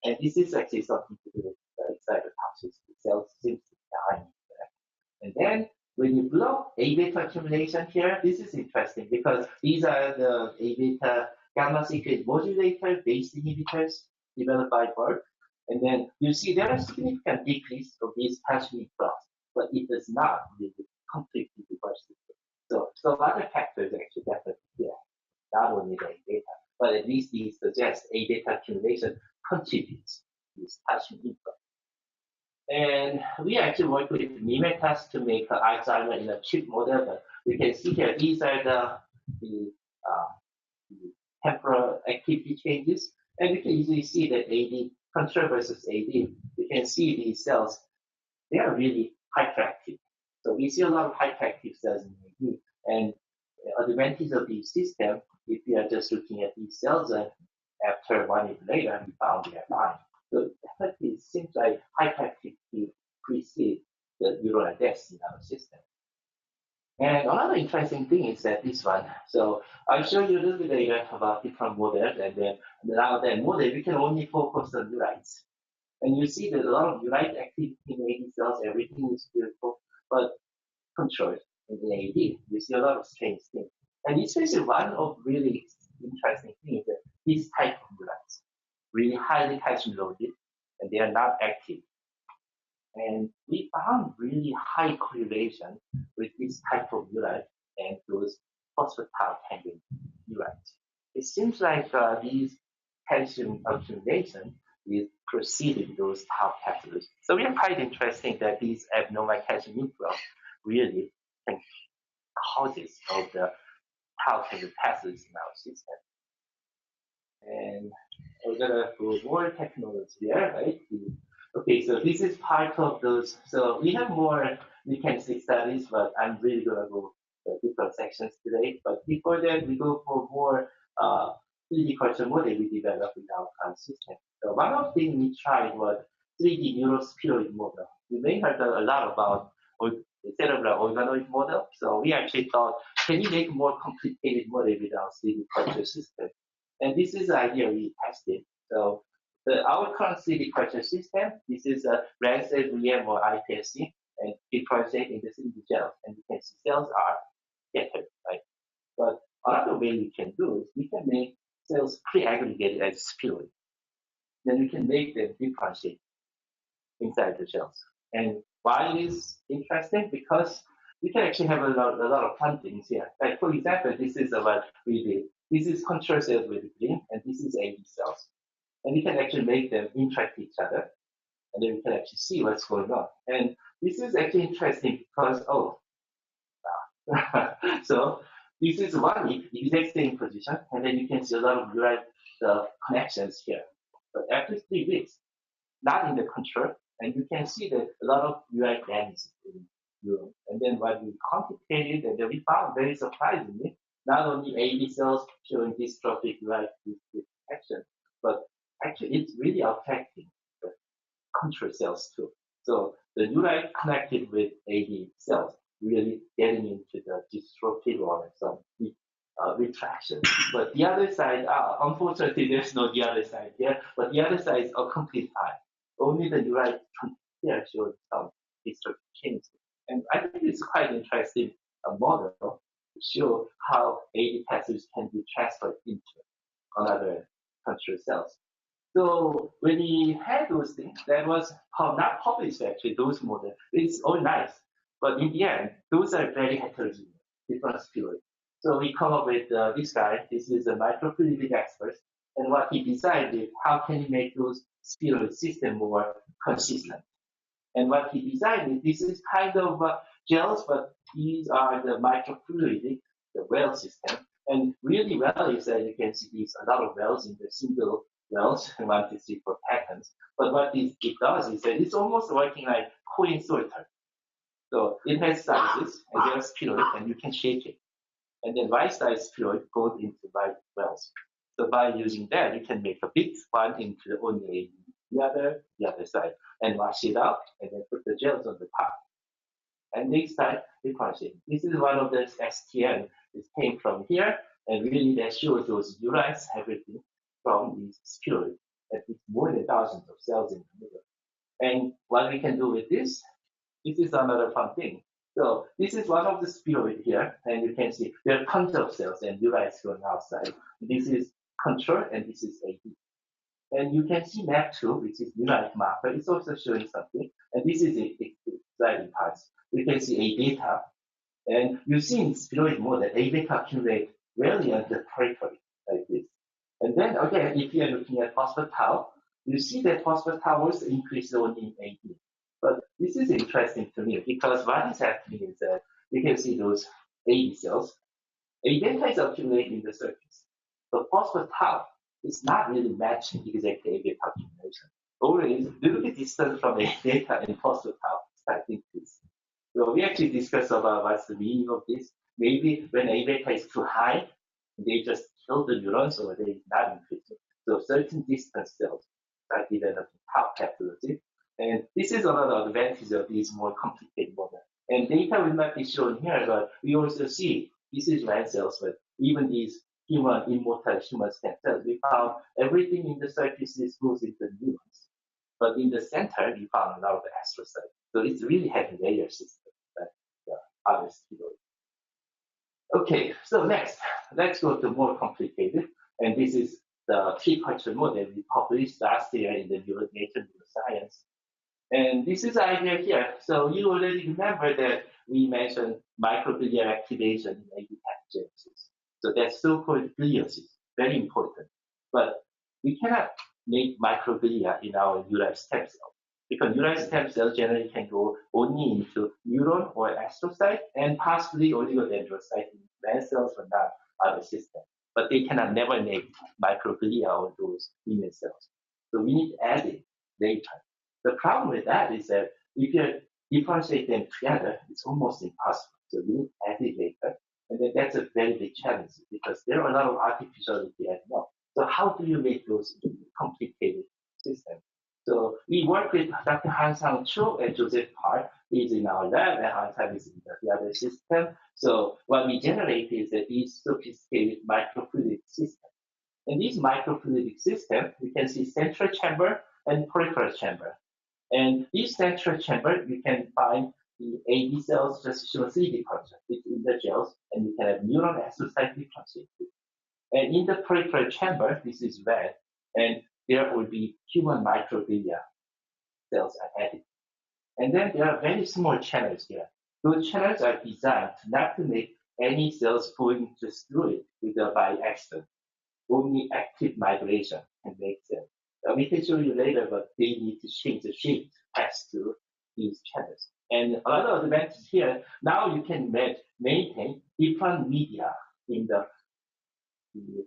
And this is actually something to do with the excitotoxicity. Cells seem to be dying. And then when you block A-beta accumulation here, this is interesting because these are the A-beta gamma secret modulator based inhibitors developed by Merck. And then you see there are significant decrease of these calcium influx, but it does not really completely reverse it. So other factors actually definitely here, not only the A-beta, but at least these suggest A-beta accumulation contributes to this calcium influx. And we actually work with Mechanistic to make Alzheimer's in a chip model, but you can see here, these are the temporal activity changes, and you can easily see that AD control versus AD, you can see these cells, they are really hyperactive. So we see a lot of hyperactive cells in AD, and the advantage of this system, if we are just looking at these cells, and after 1 week later, we found they are dying. So definitely it seems like hyperactivity precedes the neuronal death in our system. And another interesting thing is that this one. So I'll show you a little bit later about different models, and then now that model, we can only focus on neurites. And you see that a lot of neurite activity in AD cells, everything is beautiful, but controlled in the AD. You see a lot of strange things. And especially one of really interesting things is that this type of neurites, really highly calcium loaded, and they are not active. And we found really high correlation with this type of neurite and those phosphatide neurites. It seems like these calcium accumulation is preceding those tau pathologies. So we are quite interesting that these abnormal calcium influx really can causes of the tau pathologies in our system. And we're gonna go more technology there, right? Okay, so this is part of those. So we have more mechanistic studies, but I'm really gonna go different sections today. But before that, we go for more 3D culture model we developed with our current system. So one of the things we tried was 3D Neurospheroid model. You may have heard a lot about cerebral organoid model. So we actually thought, can you make a more complicated model with our 3D culture system? And this is the idea we tested. So our current CD culture system, this is a red cell VM or iPSC, and differentiate in the single cells, and you can see cells are scattered, right? But another way we can do is we can make cells pre-aggregated as spheroid. Then we can make them differentiate inside the cells. And why it is interesting? Because we can actually have a lot of fun things here. Like for example, this is what we did. This is control cells with green, and this is AD cells. And we can actually make them interact with each other, and then we can actually see what's going on. And this is actually interesting because, so this is one exact same position, and then you can see a lot of the connections here. But after 3 weeks, not in the control, and you can see that a lot of UI damage in neuron. And then what we complicated, and then we found very surprisingly, not only AD cells showing dystrophic UI action, but actually it's really affecting the control cells too. So the neurite connected with AD cells really getting into the dystrophic or some retraction. But the other side, unfortunately, there's no the other side here, but the other side is a complete fine. Only the neurite here shows some dystrophic changes. And I think it's quite interesting model to show how AD pathways can be transferred into another control cells. So when we had those things, that was not published actually, those models. It's all nice, but in the end, those are very heterogeneous, different spheroids. So we come up with this guy. This is a microfluidic expert, and what he decided, how can he make those spheroid system more consistent? And what he designed, this is kind of gels, but these are the microfluidic, the well system. And really well is that you can see these a lot of wells in the single wells, 1, 2, 3, 4 patterns. But what it does is that it's almost working like coin sorter. So it has sizes, and there's spheroid, and you can shake it. And then right side spheroid goes into right wells. So by using that, you can make a big one into the only the other side, and wash it out, and then put the gels on the top. And next time, differentiate. This is one of the STN. It came from here, and really that shows those neurons, everything from these spheroids. And it's more than thousands of cells in the middle. And what we can do with this is another fun thing. So this is one of the spheroid here, and you can see there are tons of cells and neurons going outside. This is control, and this is AD. And you can see MAP2, which is neurite marker. It's also showing something. And this is exciting parts. You can see A beta. And you see in spheroid model, A beta accumulate rarely on the periphery like this. And then again, if you are looking at phospho-tau, you see that phospho-tau also increases only in AD. But this is interesting to me because what is happening is that you can see those AD cells. A beta is accumulating in the surface. But phospho-tau is not really matching exactly A beta accumulation. Always look at distance from A beta and phospho-tau start increasing. So we actually discussed about what's the meaning of this. Maybe when A beta is too high, they just kill the neurons or they're not increasing. So certain distance cells start developing tau pathology. And this is another advantage of these more complicated models. And data will not be shown here, but we also see this is red cells, but even these immortal human stem cells, we found everything in the surface goes into neurons. But in the center, we found a lot of astrocytes. So it's really heavy layer system that the other spheroids. Okay, so next, let's go to more complicated. And this is the tree culture model we published last year in the Nature Neuroscience. And this is the idea here. So you already remember that we mentioned microglial activation in AD pathogenesis. So that's so-called gliosis, very important. But we cannot make microglia in our neural stem cells because neural stem cells generally can go only into neuron or astrocyte and possibly oligodendrocyte in plant cells or not other systems. But they cannot never make microglia or those immune cells. So we need to add it later. The problem with that is that if you differentiate them together, it's almost impossible. So we need to add it later. And then that's a very big challenge because there are a lot of artificiality as well. So how do you make those complicated systems? So we work with Dr. Han-Sang Cho and Joseph Park. He's in our lab, and Han-Sang is in the other system. So what we generate is that these sophisticated microfluidic systems. And this microfluidic system, you can see central chamber and peripheral chamber. And this central chamber, you can find the AD cells just show 3D culture. It's in the gels, and you can have neuron associated differentiated. And in the peripheral chamber, this is red, and there will be human microglia cells are added. And then there are very small channels here. Those channels are designed not to make any cells going just through it by accident. Only active migration can make them. We can show you later, but they need to change the shape to pass through these channels. And another advantage here, now you can maintain different media in the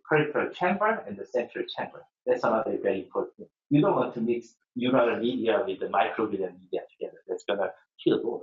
peripheral chamber and the central chamber. That's another very important thing. You don't want to mix neural media with the microglial media together. That's going to kill both.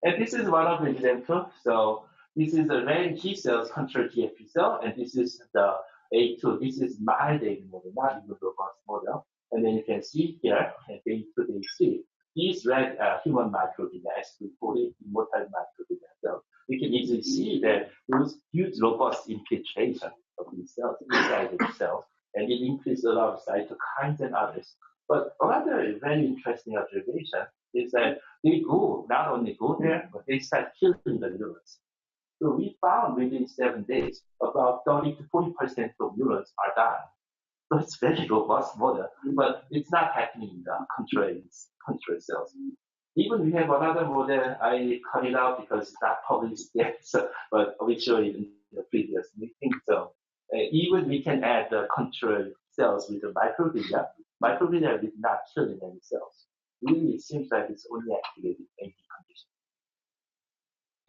And this is one of the examples. So this is a red T cells control TFP cell, and this is the A2. This is mild AD model, not even robust model. And then you can see here, day 2, day 3, these red human microglia as reported immortal microglia cells. We can easily see that those huge robust infiltration of these cells inside the cells, and it increases a lot of cytokines and others. But another very interesting observation is that they not only go there, but they start killing the neurons. So we found within 7 days, about 30 to 40% of neurons are dying. So it's very robust model, but it's not happening in the control cells. Even we have another model, I cut it out because it's not published yet, but we showed it in the previous meeting. So even we can add the control cells with the microglia. Microglia is not killing any cells. Really, it seems like it's only activated in AD condition.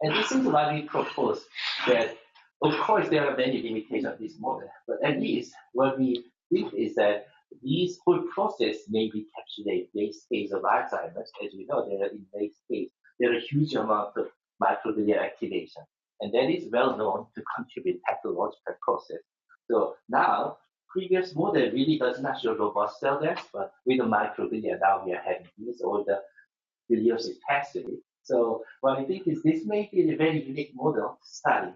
And this is what we propose, that of course there are many limitations of this model, but at least what we think is that these whole process may be captured in late stage of Alzheimer's. As we know, they are in late stage. There are a huge amount of microglia activation, and that is well known to contribute pathological process. So now, previous model really does not show robust cell death, but with the microglia, now we are having these all the gliosis pathway. So what I think is this may be a very unique model to study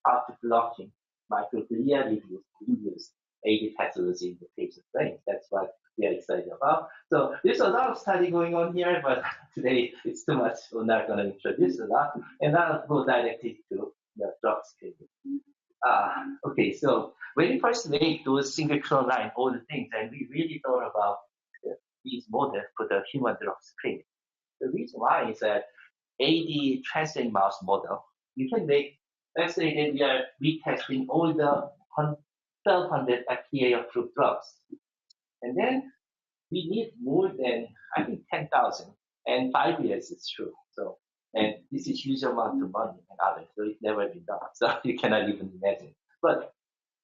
how to blocking microglia reduce AD pathology in the patient's brain. That's what we are excited about. So there's a lot of study going on here, but today it's too much. We're not going to introduce a lot, and I'll go directly to the drug screening. Okay, so when we first made those single-clonal and all the things, and we really thought about these models for the human drug screening. The reason why is that AD transgenic mouse model, you can make, let's say that we are retesting all the 1,200 FDA-approved drugs. And then we need more than, I think, 10,000, and 5 years is true. So, and this is huge amount of money and others, so it's never been done. So you cannot even imagine. But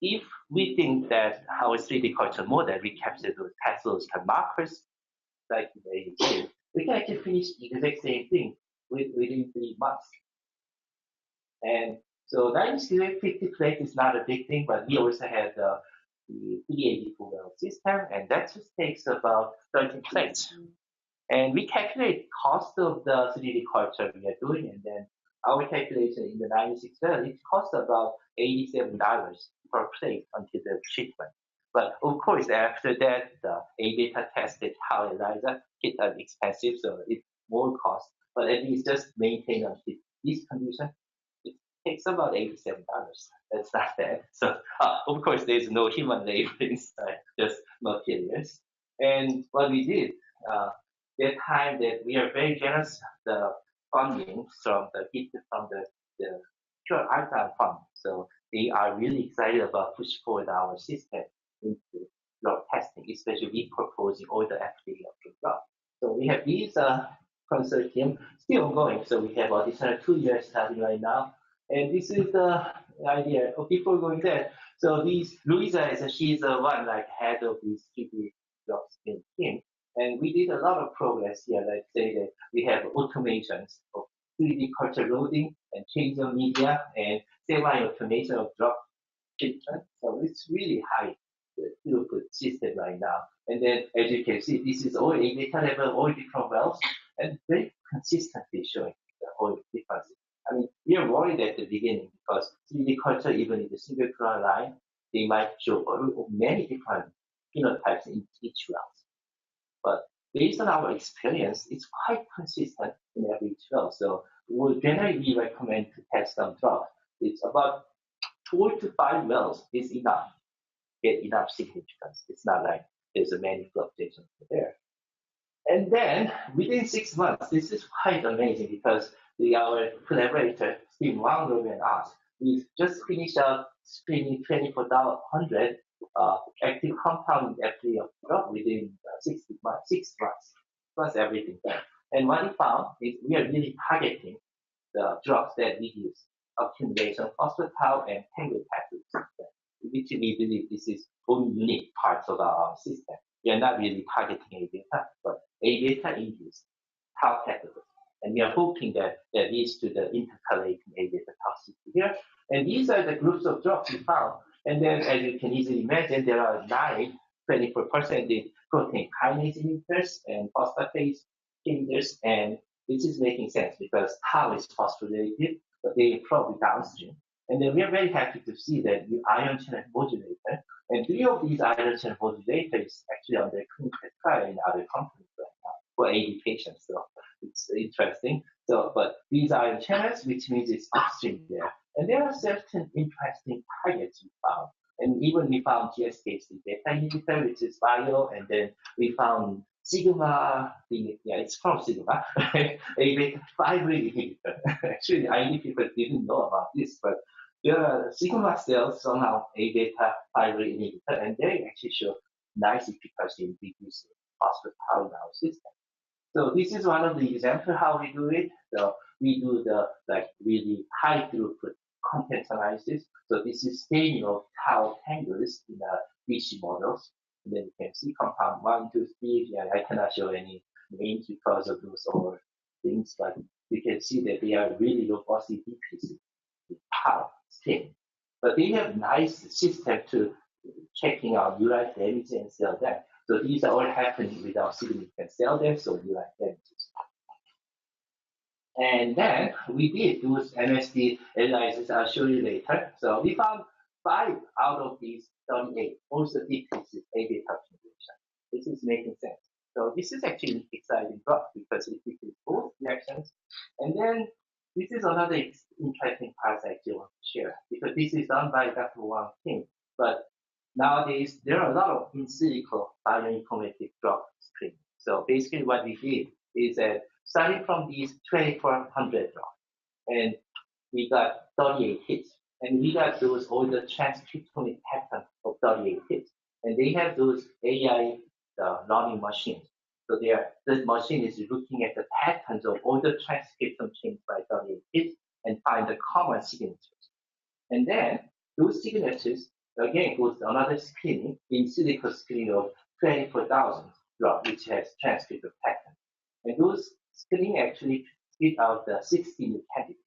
if we think that our 3D culture model, we capture those pathological markers, like the AD, we can actually finish the exact same thing within 3 months. And so 50 plates is not a big thing, but we also had the 384 system, and that just takes about 13 plates. And we calculate cost of the 3D culture we are doing, and then our calculation in the 96 well, it costs about $87 per plate until the treatment. But of course, after that, the A-beta tested how ELISA kit are expensive, so it's more cost. But at least just maintain until this condition, it takes about $87. That's not bad. So of course, there's no human labor inside, just materials. And what we did, that time that we are very generous, the funding from the Pure Alzheimer's Fund. So they are really excited about pushing forward our system into drug testing, especially we proposing all the FDA-approved drugs. So we have these consortium still ongoing. So we have additional 2 years study right now. And this is the idea. Before going there, so Louisa she's the one like head of this 3D drug screening team. And we did a lot of progress here. Let's say that we have automations of 3D culture loading and change of media and semi-automation of drug treatment. So it's really high throughput system right now. And then as you can see, this is all A-beta level, all different wells, and very consistently showing the whole differences. I mean, we are worried at the beginning because 3D culture, even in the single-clonal line, they might show many different phenotypes in each round. But based on our experience, it's quite consistent in every trial. So generally we recommend to test some drugs. It's about 4 to 5 wells is enough, get enough significance. It's not like there's a many fluctuations there. And then within 6 months, this is quite amazing because our collaborator, Steve Wang and us, we just finished up screening 24,100 active compound FDA drug within 6 months, plus everything done. And what we found is we are really targeting the drugs that reduce accumulation of phosphatide and tangle pathways, which we believe this is one unique parts of our system. We are not really targeting A-beta, but A-beta induced tau pathways. And we are hoping that that leads to the intercalating A-beta toxicity here. And these are the groups of drugs we found. And then, as you can easily imagine, there are 24% protein kinase inhibitors and phosphatase inhibitors. And this is making sense because tau is phosphorylated, but they are probably downstream. And then we are very happy to see that the ion channel modulator, and 3 of these ion channel modulators actually under clinical trial in other companies right now for AD patients. So it's interesting. So, but these ion channels, which means it's upstream there. And there are certain interesting targets we found. And even we found GSK3 beta inhibitor, which is bio, and then we found sigma, it's from sigma, a beta fibrin inhibitor. Actually, IND people didn't know about this, but there are sigma cells somehow a beta fibrin inhibitor, and they actually show nice efficacy in reducing phosphatide in our system. So this is one of the examples how we do it. So we do the really high throughput content analysis. So this is staining of tau tangles in BC models. And then you can see compound 1, 2, 3. Yeah, I cannot show any names because of those or things, but you can see that they are really robustly decreasing the tau stain. But they have nice system to checking out neurite damage and cell death. So these are all happening without significant cell death, so neurite damages. And then we did those MSD analysis I'll show you later. So we found 5 out of these 38 also decreases A-beta accumulation. This is making sense. So this is actually an exciting drug because it decreases both reactions. And then this is another interesting part I actually want to share because this is done by Dr. Wang's team. But nowadays, there are a lot of in silico bioinformatic drug screening. So basically what we did is that starting from these 2,400 drugs, and we got 38 hits. And we got those all the transcriptomic patterns of 38 hits. And they have those AI learning machines. So the machine is looking at the patterns of all the transcriptome change by 38 hits and find the common signatures. And then those signatures, again, goes to another screening, in silico screening of 24,000 drugs, which has transcriptome pattern. And those screening actually spit out the 60 new candidates.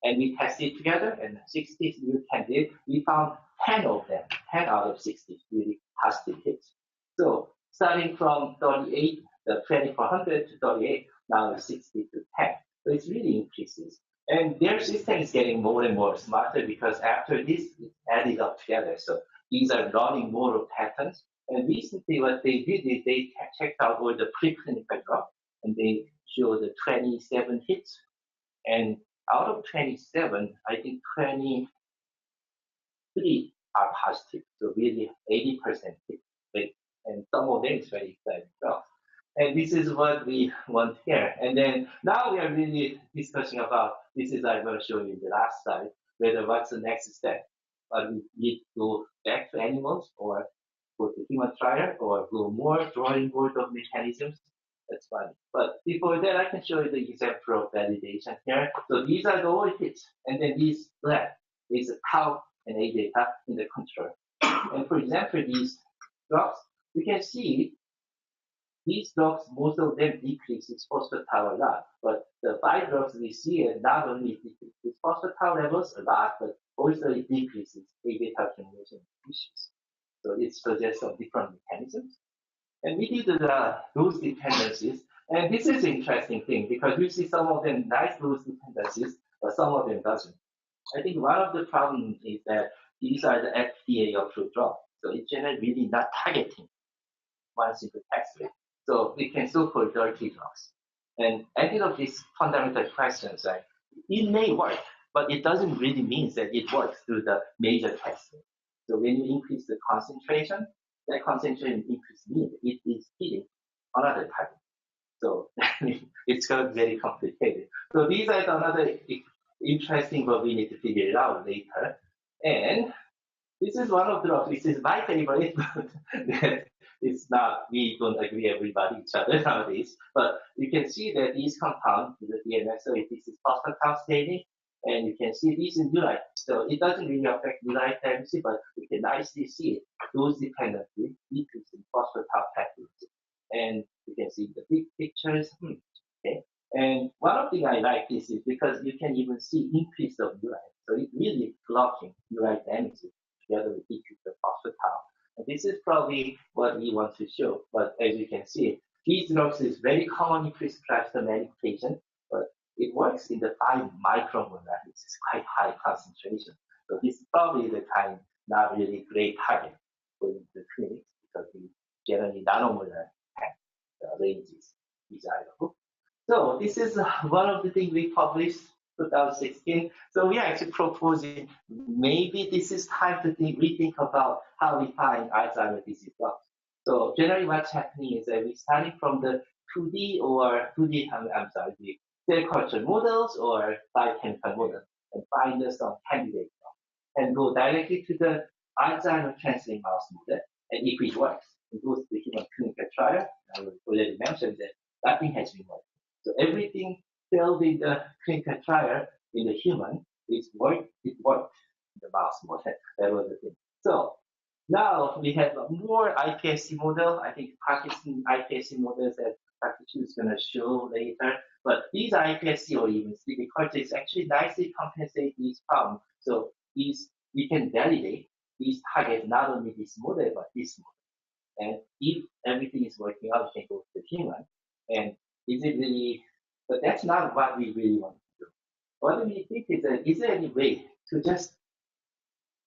And we tested together, and 60 new candidates, we found 10 of them, 10 out of 60 really positive hits. So starting from 38, the 2,400 to 38, now 60 to 10. So it really increases. And their system is getting more and more smarter because after this, it's added up together. So these are learning more of patterns. And recently what they did is they checked out all the preclinical drugs, and they showed the 27 hits. And out of 27, I think 23 are positive. So really 80% hit rate. And some of them is very exciting stuff. And this is what we want here. And then now we are really discussing about, this is I'm going to show you in the last slide, whether what's the next step. We need to go back to animals or go to human trial or go more drawing board of mechanisms. That's fine. But before that, I can show you the example of validation here. So these are the all hits. And then this black is tau and A-beta in the control. And for example, these drugs, you can see these drugs, most of them decreases phosphatide a lot. But the 5 drugs we see not only decreases phosphatide levels a lot, but also it decreases A-beta accumulation issues. So it suggests some different mechanisms. And we did those dependencies. And this is an interesting thing because we see some of them nice dose dependencies, but some of them doesn't. I think one of the problems is that these are the FDA-approved drugs. So it's generally really not targeting one single pathway. So we can so-called dirty drugs. And any of these fundamental questions, right? It may work, but it doesn't really mean that it works through the major pathway. So when you increase the concentration, that concentration increase means it is hitting another target. So it's going to be very complicated. So these are another interesting what we need to figure it out later. And this is one of the drugs. This is my favorite. It's not, we don't agree everybody each other nowadays. But you can see that these compounds, the DNS, so this is phosphatase staining, and you can see these in neurite. So it doesn't really affect neurite chemistry, but you can nicely see it. Those dependently decrease in phosphatase pathways. And you can see the big pictures. Okay. And one of the thing I like this is because you can even see increase of neurite. So it's really blocking neurite damage together with decrease of phosphatase. And this is probably what we want to show. But as you can see, these drugs is very commonly prescribed to many patients, but it works in the 5 micromolar, which is quite high concentration. So this is probably the kind not really great target for the clinics because we generally nanomolar ranges desirable. So this is one of the things we published 2016. So we are actually proposing maybe this is time to rethink about how we find Alzheimer's disease drugs. So generally what's happening is that we're starting from the 2D or 2D, the cell culture models or biochemical models and find some candidate and go directly to the Alzheimer's translating mouse model. And if it works, it goes to the human clinical trial. I already mentioned that nothing has been working. So everything failed in the clinical trial in the human, it worked in the mouse model. That was the thing. So now we have more iPSC model. I think Parkinson iPSC models that Dr. Chu is going to show later. But these iPSC or even 3D cultures actually nicely compensate these problems. So these we can validate these targets not only this model but this model. And if everything is working out, we can go to the human. And is it really? But that's not what we really want to do. What we think is that is there any way to just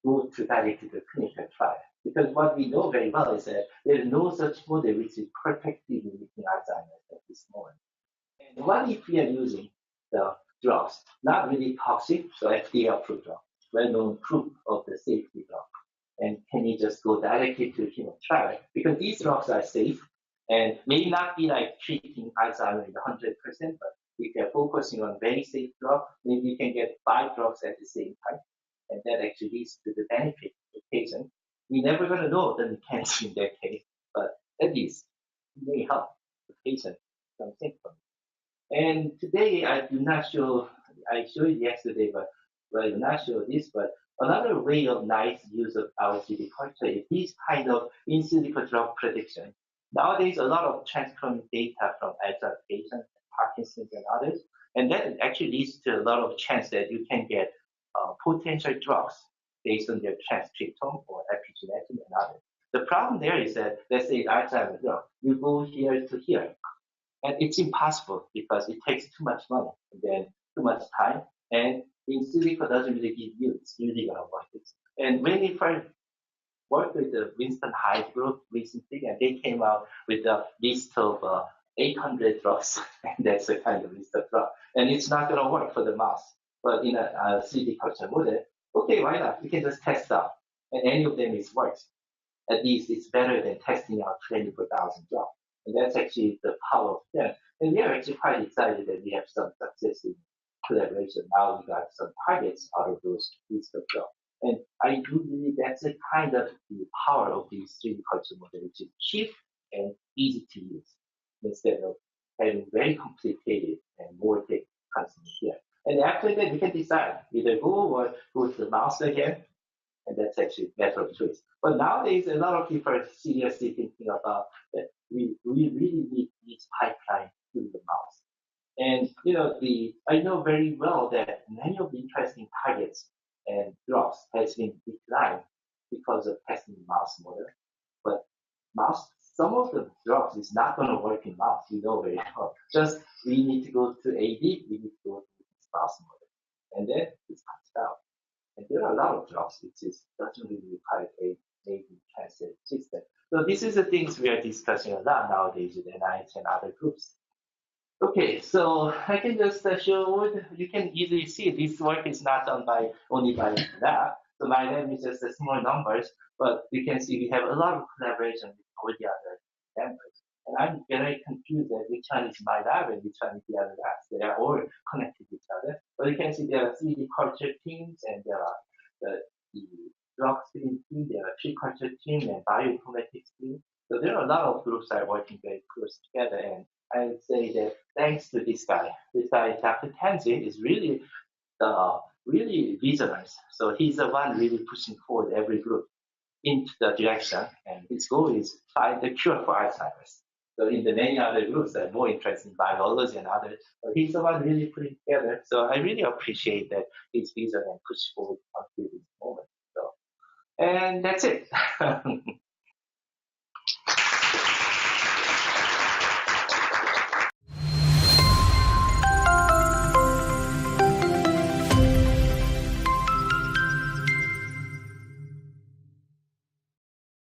go to directly to the clinical trial? Because what we know very well is that there is no such model which is perfectly mimicking Alzheimer's at this moment. And what if we are using the drugs, not really toxic, so FDA-approved drugs, well-known proof of the safety drug. And can you just go directly to human trial? Because these drugs are safe and may not be like treating Alzheimer's 100%, but if you're focusing on very safe drug, maybe you can get 5 drugs at the same time. And that actually leads to the benefit to the patient. We're never going to know the mechanism in that case, but at least it may help the patient some symptoms. And today I do not show, I showed it yesterday, but I do not show this, but another way of nice use of our 3D culture is this kind of in silico drug prediction. Nowadays, a lot of transcriptomic data from Alzheimer's patients, Parkinson's and others, and that actually leads to a lot of chance that you can get potential drugs based on their transcriptome or epigenetic and others. The problem there is that, let's say Alzheimer's drug, you go here to here, and it's impossible because it takes too much money and then too much time, and in silico doesn't really give you, it's really gonna work. And when we first worked with the Winston Hyde group recently, and they came out with a list of 800 drugs, and that's the kind of list of drugs. And it's not gonna work for the mouse, but in a 3D culture model, okay, why not? We can just test out, and any of them is works. At least it's better than testing out 24,000 drugs. And that's actually the power of them. And we are actually quite excited that we have some success in collaboration. Now we got some targets out of those lists of drugs. And I do believe that's a kind of the power of these 3D culture model, which is cheap and easy to use, instead of having very complicated and more data constantly here. And after that, we can decide either go or go to the mouse again, and that's actually a matter of choice. But nowadays, a lot of people are seriously thinking about that we really need this pipeline to the mouse. And I know very well that many of the interesting targets and drugs has been declined because of testing the mouse model. But some of the drugs is not going to work in mouse, very well. Just we need to go to AD, we need to go to this mouse model. And then it's passed out. And there are a lot of drugs which doesn't really require a AD translate system. So this is the things we are discussing a lot nowadays with NIH and other groups. Okay, so I can just show, you can easily see this work is not done only by lab. So my lab is just small numbers, but you can see we have a lot of collaboration with all the other members. And I'm very confused that which one is my lab and which one is the other labs. They are all connected to each other. But you can see there are 3D culture teams, and there are the drug screen team, there are tree culture team, and bioinformatics team. So there are a lot of groups that are working very close together. And I would say that thanks to this guy, Dr. Tanzi, is really visionary. So he's the one really pushing forward every group into the direction, and his goal is to find the cure for Alzheimer's. So in the many other groups that are more interested in biology and others, but he's the one really putting together. So I really appreciate that his vision and push forward until this moment. So, and that's it.